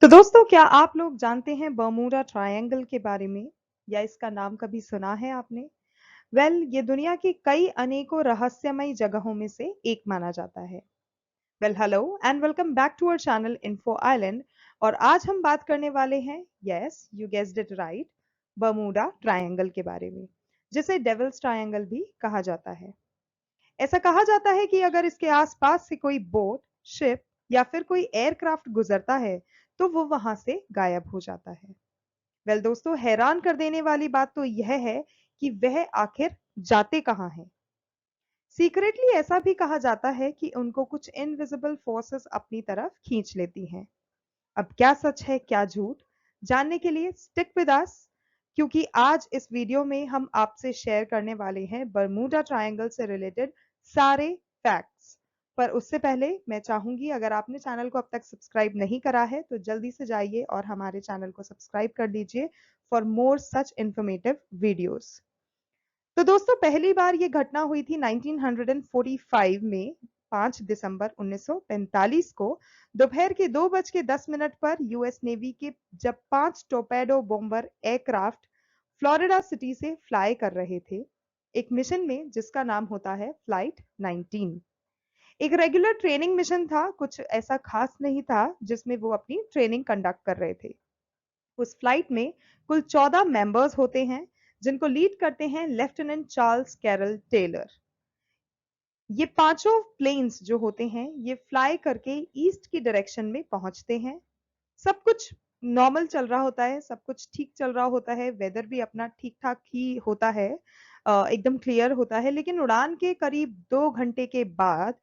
तो दोस्तों, क्या आप लोग जानते हैं बर्मुडा ट्रायंगल के बारे में या इसका नाम कभी सुना है आपने? ये दुनिया की कई अनेकों रहस्यमयी जगहों में से एक माना जाता है। Hello and welcome back to our channel Info Island. और आज हम बात करने वाले हैं, yes you guessed it right, Bermuda Triangle के बारे में, जिसे डेविल्स ट्रायंगल भी कहा जाता है। ऐसा कहा जाता है कि अगर इसके आसपास से कोई बोट, शिप या फिर कोई एयरक्राफ्ट गुजरता है तो वो वहां से गायब हो जाता है। दोस्तों, हैरान कर देने वाली बात तो यह है कि वह आखिर जाते कहां हैं। सीक्रेटली ऐसा भी कहा जाता है कि उनको कुछ इनविजिबल फोर्सेस अपनी तरफ खींच लेती हैं। अब क्या सच है क्या झूठ, जानने के लिए स्टिक विद अस, क्योंकि आज इस वीडियो में हम आपसे शेयर करने वाले हैं बर्मुडा ट्रायंगल से रिलेटेड सारे फैक्ट्स। पर उससे पहले मैं चाहूंगी, अगर आपने चैनल को अब तक सब्सक्राइब नहीं करा है तो जल्दी से जाइए और हमारे चैनल को सब्सक्राइब कर दीजिए for more such informative videos. तो दोस्तों, पहली बार ये घटना हुई थी 1945 में, 5 दिसंबर 1945 को दोपहर के 2:10 पर यूएस नेवी के जब 5 torpedo bomber aircraft Florida city से फ्लाई कर रहे थे, एक मिशन में जिसका नाम होता है फ्लाइट 19। एक रेगुलर ट्रेनिंग मिशन था, कुछ ऐसा खास नहीं था जिसमें वो अपनी ट्रेनिंग कंडक्ट कर रहे थे। उस फ्लाइट में कुल 14 मेंबर्स होते हैं, जिनको लीड करते हैं लेफ्टिनेंट चार्ल्स कैरल टेलर। ये पांचों प्लेन्स जो होते हैं ये फ्लाई करके ईस्ट की डायरेक्शन में पहुंचते हैं। सब कुछ नॉर्मल चल रहा होता है, सब कुछ ठीक चल रहा होता है, वेदर भी अपना ठीक ठाक ही होता है, एकदम क्लियर होता है। लेकिन उड़ान के करीब 2 घंटे के बाद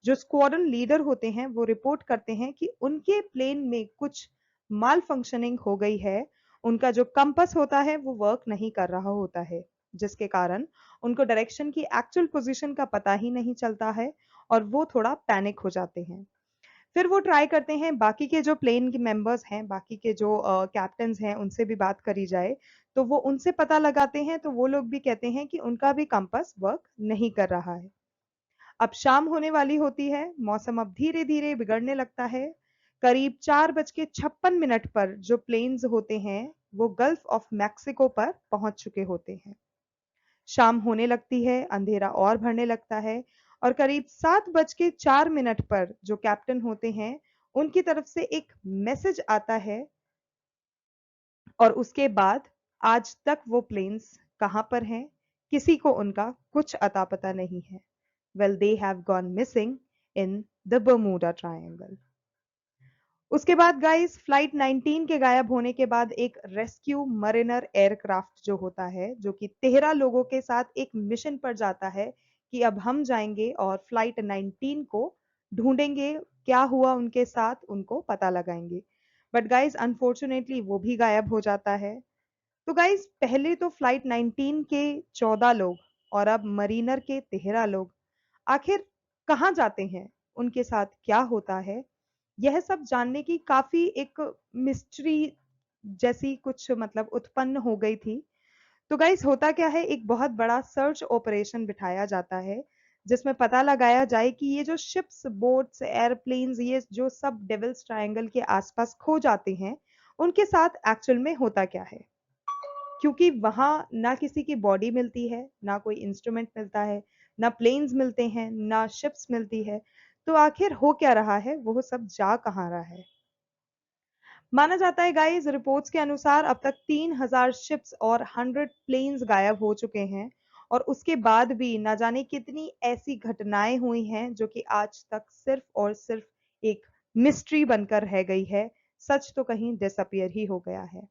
जो स्क्वाड्रन लीडर होते हैं वो रिपोर्ट करते हैं कि उनके प्लेन में कुछ माल फंक्शनिंग हो गई है। उनका जो कंपास होता है वो वर्क नहीं कर रहा होता है, जिसके कारण उनको डायरेक्शन की एक्चुअल पोजीशन का पता ही नहीं चलता है और वो थोड़ा पैनिक हो जाते हैं। फिर वो ट्राई करते हैं, बाकी के जो प्लेन के मेंबर्स हैं, बाकी के जो कैप्टन्स हैं, उनसे भी बात करी जाए तो वो उनसे पता लगाते हैं, तो वो लोग भी कहते हैं कि उनका भी कंपास वर्क नहीं कर रहा है। अब शाम होने वाली होती है, मौसम अब धीरे धीरे बिगड़ने लगता है। करीब 4:56 पर जो प्लेन्स होते हैं वो गल्फ ऑफ मैक्सिको पर पहुंच चुके होते हैं। शाम होने लगती है, अंधेरा और बढ़ने लगता है और करीब 7:04 पर जो कैप्टन होते हैं उनकी तरफ से एक मैसेज आता है और उसके बाद आज तक वो प्लेन्स कहां पर हैं, किसी को उनका कुछ अता पता नहीं है। They have gone missing in the Bermuda triangle. उसके बाद गाइस, फ्लाइट 19 के गायब होने के बाद एक रेस्क्यू मरीनर एयरक्राफ्ट जो होता है, जो कि 13 लोगों के साथ एक मिशन पर जाता है कि अब हम जाएंगे और फ्लाइट 19 को ढूंढेंगे, क्या हुआ उनके साथ, उनको पता लगाएंगे। बट गाइस, अनफॉर्चुनेटली वो भी गायब हो जाता है। तो गाइस, पहले तो फ्लाइट 19 के 14 लोग और अब मरीनर के 13 लोग आखिर कहाँ जाते हैं, उनके साथ क्या होता है, यह सब जानने की काफी एक मिस्ट्री जैसी कुछ मतलब उत्पन्न हो गई थी। तो गाइस, होता क्या है, एक बहुत बड़ा सर्च ऑपरेशन बिठाया जाता है जिसमें पता लगाया जाए कि ये जो शिप्स, बोट्स, एयरप्लेन्स, ये जो सब डेविल्स ट्रायंगल के आसपास खो जाते हैं उनके साथ एक्चुअल में होता क्या है। क्योंकि वहां ना किसी की बॉडी मिलती है, ना कोई इंस्ट्रूमेंट मिलता है, ना प्लेन्स मिलते हैं, ना शिप्स मिलती है। तो आखिर हो क्या रहा है, वो सब जा कहाँ रहा है। माना जाता है गाइस, रिपोर्ट्स के अनुसार अब तक 3,000 शिप्स और 100 प्लेन्स गायब हो चुके हैं और उसके बाद भी ना जाने कितनी ऐसी घटनाएं हुई हैं जो कि आज तक सिर्फ और सिर्फ एक मिस्ट्री बनकर रह गई है। सच तो कहीं डिसअपियर ही हो गया है।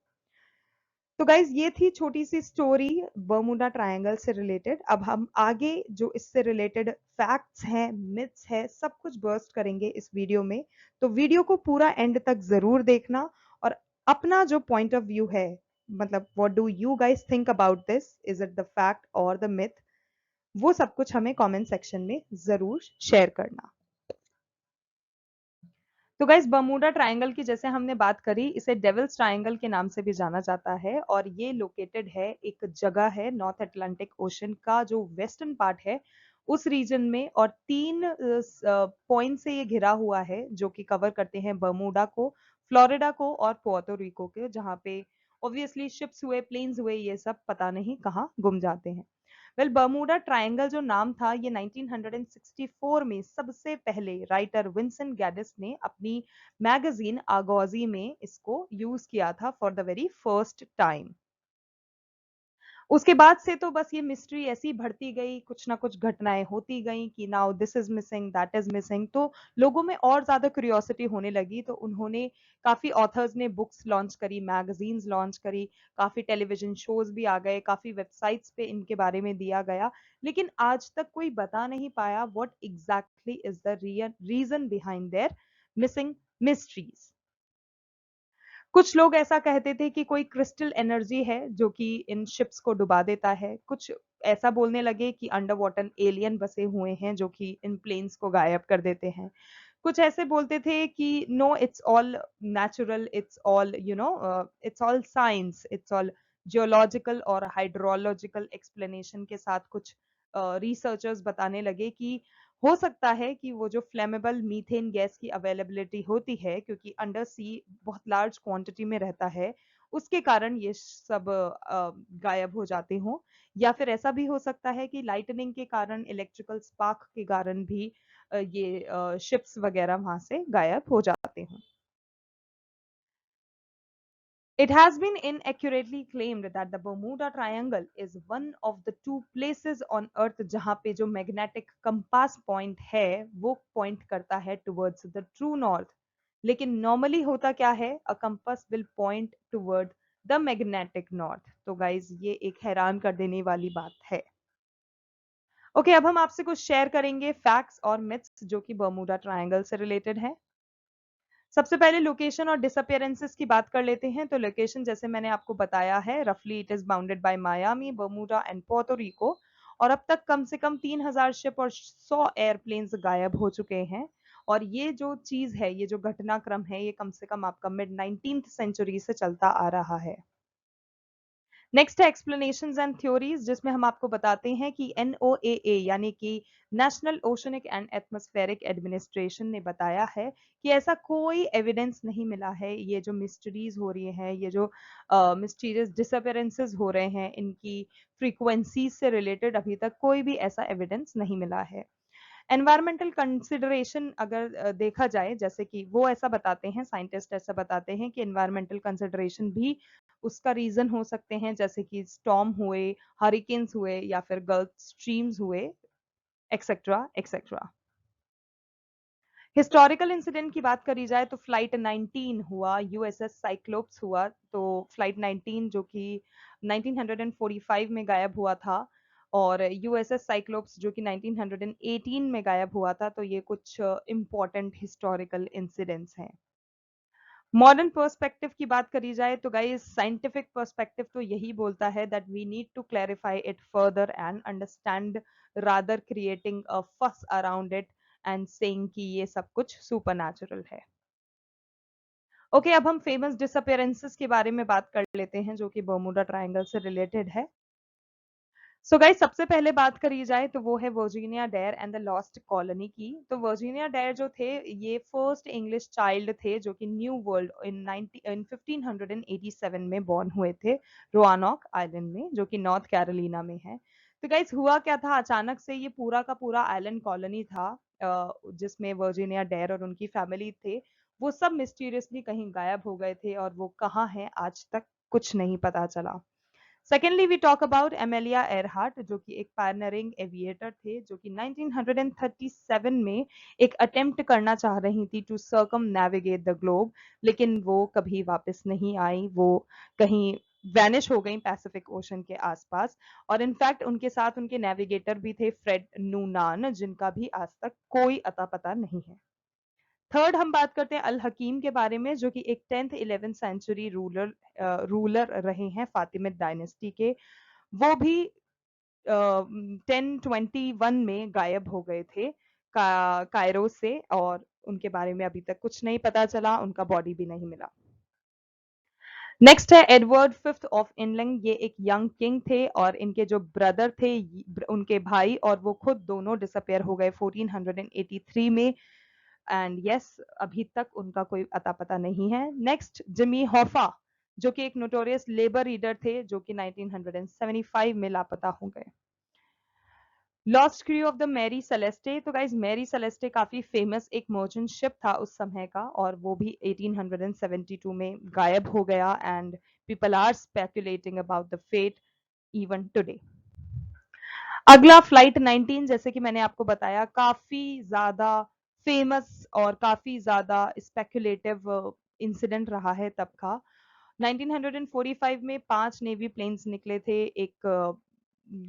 तो गाइज, ये थी छोटी सी स्टोरी बर्मुडा ट्रायंगल से रिलेटेड। अब हम आगे जो इससे रिलेटेड फैक्ट्स हैं, मिथ्स है, सब कुछ बर्स्ट करेंगे इस वीडियो में। तो वीडियो को पूरा एंड तक जरूर देखना और अपना जो पॉइंट ऑफ व्यू है, मतलब what do you guys think about this, is it the fact और द मिथ, वो सब कुछ हमें कमेंट सेक्शन में जरूर शेयर करना। तो गाइस, बर्मुडा ट्रायंगल की जैसे हमने बात करी, इसे डेविल्स ट्रायंगल के नाम से भी जाना जाता है और ये लोकेटेड है, एक जगह है नॉर्थ अटलांटिक ओशन का जो वेस्टर्न पार्ट है उस रीजन में, और 3 पॉइंट से ये घिरा हुआ है जो कि कवर करते हैं बर्मुडा को, फ्लोरिडा को और पोर्टो रिको के, जहाँ पे ऑब्वियसली शिप्स हुए, प्लेन्स हुए, ये सब पता नहीं कहाँ गुम जाते हैं। वेल, बर्मुडा ट्रायंगल जो नाम था, ये 1964 में सबसे पहले राइटर विंसेंट गैडिस ने अपनी मैगजीन आगोजी में इसको यूज किया था for the very first time. उसके बाद से तो बस ये मिस्ट्री ऐसी बढ़ती गई, कुछ ना कुछ घटनाएं होती गई कि now this is missing, that is missing, तो लोगों में और ज्यादा क्यूरियोसिटी होने लगी। तो उन्होंने, काफी ऑथर्स ने बुक्स लॉन्च करी, मैगजीन्स लॉन्च करी, काफी टेलीविजन शोज भी आ गए, काफी वेबसाइट्स पे इनके बारे में दिया गया, लेकिन आज तक कोई बता नहीं पाया what exactly is the reason behind their missing mysteries. कुछ लोग ऐसा कहते थे कि कोई क्रिस्टल एनर्जी है जो कि इन शिप्स को डुबा देता है, कुछ ऐसा बोलने लगे कि अंडर वाटर एलियन बसे हुए हैं जो कि इन प्लेन्स को गायब कर देते हैं, कुछ ऐसे बोलते थे कि no, it's all natural, it's all it's all science, it's all geological और हाइड्रोलॉजिकल एक्सप्लेनेशन के साथ कुछ रिसर्चर्स बताने लगे कि हो सकता है कि वो जो फ्लेमेबल मीथेन गैस की अवेलेबिलिटी होती है, क्योंकि अंडर सी बहुत लार्ज क्वांटिटी में रहता है, उसके कारण ये सब गायब हो जाते हों, या फिर ऐसा भी हो सकता है कि लाइटनिंग के कारण, इलेक्ट्रिकल स्पार्क के कारण भी ये शिप्स वगैरह वहां से गायब हो जाते हैं। It has been inaccurately claimed that the Bermuda Triangle is one of the 2 places on Earth जहां पे जो मैग्नेटिक कंपास पॉइंट है वो पॉइंट करता है टुवर्ड्स द ट्रू नॉर्थ। लेकिन नॉर्मली होता क्या है, a compass will point toward the magnetic north. तो गाइज, ये एक हैरान कर देने वाली बात है। ओके, अब हम आपसे कुछ शेयर करेंगे फैक्ट्स और मिथ्स जो कि बर्मुडा ट्रायंगल से रिलेटेड है। सबसे पहले लोकेशन और डिसअपियरेंसेस की बात कर लेते हैं। तो लोकेशन, जैसे मैंने आपको बताया है, रफली it is bounded by Miami, Bermuda and Puerto Rico, और अब तक कम से कम 3000 शिप और 100 एयरप्लेन्स गायब हो चुके हैं। और ये जो चीज है, ये जो घटनाक्रम है, ये कम से कम आपका मिड 19th सेंचुरी से चलता आ रहा है। नेक्स्ट है एक्सप्लेनेशंस एंड थ्योरीज, जिसमें हम आपको बताते हैं कि NOAA यानी कि national oceanic and atmospheric administration ने बताया है कि ऐसा कोई एविडेंस नहीं मिला है, ये जो मिस्ट्रीज हो रही हैं, ये जो मिस्टीरियस डिसअपियरेंसेस हो रहे हैं, इनकी फ्रीक्वेंसी से रिलेटेड अभी तक कोई भी ऐसा एविडेंस नहीं मिला है। एनवायरमेंटल कंसिडरेशन अगर देखा जाए, जैसे कि वो ऐसा बताते हैं, साइंटिस्ट ऐसा बताते हैं कि एनवायरमेंटल कंसिडरेशन भी उसका रीजन हो सकते हैं, जैसे कि स्टॉर्म हुए, हरिकेन्स हुए, या फिर गल्फ स्ट्रीम्स हुए, एक्सेट्रा एक्सेट्रा। हिस्टोरिकल इंसिडेंट की बात करी जाए तो फ्लाइट 19 हुआ, USS साइक्लोप्स हुआ। तो फ्लाइट 19 जो कि 1945 में गायब हुआ था, और USS साइक्लोप्स जो कि 1918 में गायब हुआ था। तो ये कुछ इंपॉर्टेंट हिस्टोरिकल इंसिडेंट्स हैं। मॉडर्न पर्सपेक्टिव की बात करी जाए तो गाइस, साइंटिफिक पर्सपेक्टिव तो यही बोलता है that we need to clarify it further and understand, rather creating a fuss around it and saying कि ये सब कुछ सुपरनैचुरल है। ओके, अब हम फेमस डिसअपियरेंसेस के बारे में बात कर लेते हैं जो कि बर्मुडा ट्रायंगल से रिलेटेड है। सो गाइस, सबसे पहले बात करी जाए तो वो है Virginia Dare and the lost colony की। तो वर्जीनिया डेयर जो थे, ये फर्स्ट इंग्लिश चाइल्ड थे जो कि न्यू वर्ल्ड इन 1587 में बॉर्न हुए थे, रोआनॉक आइलैंड में, जो कि नॉर्थ कैरोलिना में है। तो गाइस, हुआ क्या था, अचानक से ये पूरा का पूरा आइलैंड कॉलोनी था, जिसमें वर्जीनिया डेयर और उनकी फैमिली थे, वो सब मिस्टीरियसली कहीं गायब हो गए थे, और वो कहाँ हैं आज तक कुछ नहीं पता चला। Secondly, we talk about Amelia Earhart, जो कि एक पायनियरिंग एविएटर थे, जो कि 1937 में एक अटेम्प्ट करना चाह रही थी to circumnavigate the globe, लेकिन वो कभी वापस नहीं आई, वो कहीं वैनिश हो गई पैसिफिक ओशन के आसपास। और इनफैक्ट उनके साथ उनके नेविगेटर भी थे, फ्रेड नूनान, जिनका भी आज तक कोई अता पता नहीं है। थर्ड, हम बात करते हैं अल हकीम के बारे में, जो कि एक 10th 11th सेंचुरी रूलर रहे हैं फातिमिद डायनेस्टी के। वो भी 1021 में गायब हो गए थे कायरो से, और उनके बारे में अभी तक कुछ नहीं पता चला, उनका बॉडी भी नहीं मिला। नेक्स्ट है एडवर्ड फिफ्थ ऑफ इंग्लैंड। ये एक यंग किंग थे और इनके जो ब्रदर थे, उनके भाई और वो खुद दोनों डिसअपेयर हो गए 1483 में। एंड यस, अभी तक उनका कोई अता पता नहीं है। नेक्स्ट जिमी हॉफा, जो कि एक नोटोरियस लेबर लीडर थे, जो कि 1975 में लापता हो गए। Lost crew of the Mary Celeste. तो गाइज मैरी सेलेस्टे काफी फेमस एक मर्चेंट शिप था उस समय का, और वो भी 1872 में गायब हो गया। And people are speculating about the fate even today. अगला फ्लाइट 19, जैसे कि मैंने आपको बताया, काफी ज्यादा फेमस और काफी ज्यादा स्पेकुलेटिव इंसिडेंट रहा है तब का। 1945 में 5 नेवी प्लेन्स निकले थे एक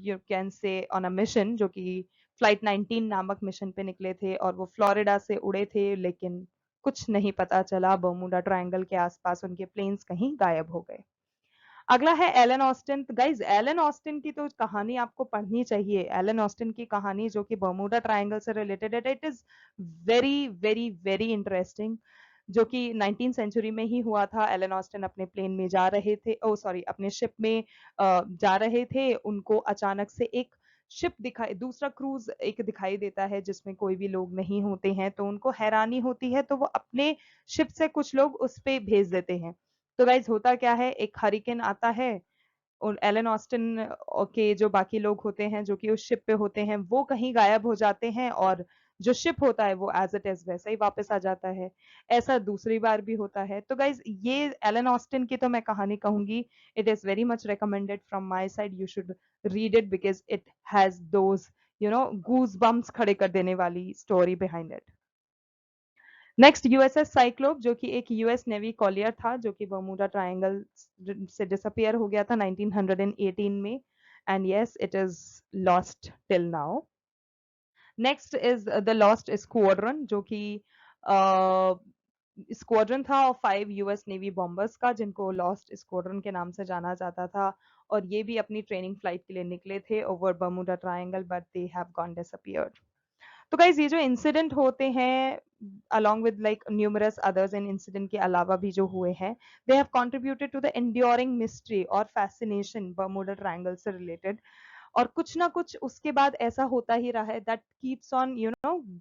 you can say on a mission, जो कि फ्लाइट 19 नामक मिशन पे निकले थे, और वो फ्लोरिडा से उड़े थे, लेकिन कुछ नहीं पता चला। बर्मुडा ट्रायंगल के आसपास उनके प्लेन्स कहीं गायब हो गए। अगला है Alan Austin. Guys Alan Austin की तो कहानी आपको पढ़नी चाहिए। एलन ऑस्टिन की कहानी जो कि बर्मुडा ट्रायंगल से रिलेटेड है, it is very very very interesting, जो कि 19th सेंचुरी में ही हुआ था। एलन ऑस्टिन अपने प्लेन में जा रहे थे, ओ सॉरी, अपने शिप में जा रहे थे। उनको अचानक से एक शिप दिखाई, दूसरा क्रूज एक दिखाई देता है जिसमें कोई भी लोग नहीं होते हैं, तो उनको हैरानी होती है, तो वो अपने शिप से कुछ लोग उस पे भेज देते हैं। तो गाइज होता क्या है, एक हरिकेन आता है, और एलन ऑस्टिन के जो बाकी लोग होते हैं जो कि उस शिप पे होते हैं, वो कहीं गायब हो जाते हैं, और जो शिप होता है वो एज इट इज वैसा ही वापस आ जाता है। ऐसा दूसरी बार भी होता है। तो गाइज ये एलन ऑस्टिन की तो मैं कहानी कहूंगी, it is very much recommended from my side, you should read it because it has those goose bumps खड़े कर देने वाली story behind it. Next USS Cyclops, जो कि एक यूएस नेवी कॉलियर था, जो कि बर्मुडा ट्रायंगल से डिसअपियर हो गया था 1918 में। And yes, it is lost till now. Next is the lost squadron, जो कि स्क्वाड्रन था और 5 यूएस नेवी बॉम्बर्स का, जिनको लॉस्ट स्क्वाड्रन के नाम से जाना जाता था। और ये भी अपनी ट्रेनिंग फ्लाइट के लिए निकले थे over Bermuda triangle, but they have gone disappeared. तो गाइज ये जो इंसिडेंट होते हैं, along with like numerous others in incident के अलावा भी जो हुए हैं, they have contributed to the enduring mystery और fascination Bermuda Triangle से related। और कुछ ना कुछ उसके बाद ऐसा होता ही रहा है, that keeps on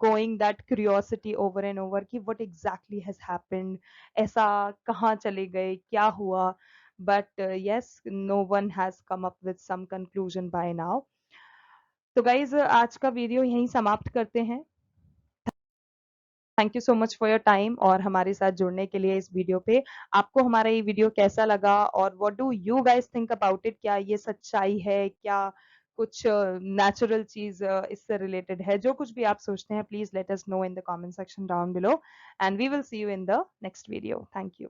going that curiosity over and over कि what exactly has happened, ऐसा कहाँ चले गए, क्या हुआ। but yes, no one has come up with some conclusion by now। तो गाइज आज का वीडियो यहीं समाप्त करते हैं। Thank you so much for your time और हमारे साथ जुड़ने के लिए इस वीडियो पे। आपको हमारा ये वीडियो कैसा लगा और what do you guys think about it? क्या ये सच्चाई है? क्या कुछ नेचुरल चीज इससे रिलेटेड है? जो कुछ भी आप सोचते हैं, please let us know in the comment section down below, and we will see you in the next video. Thank you.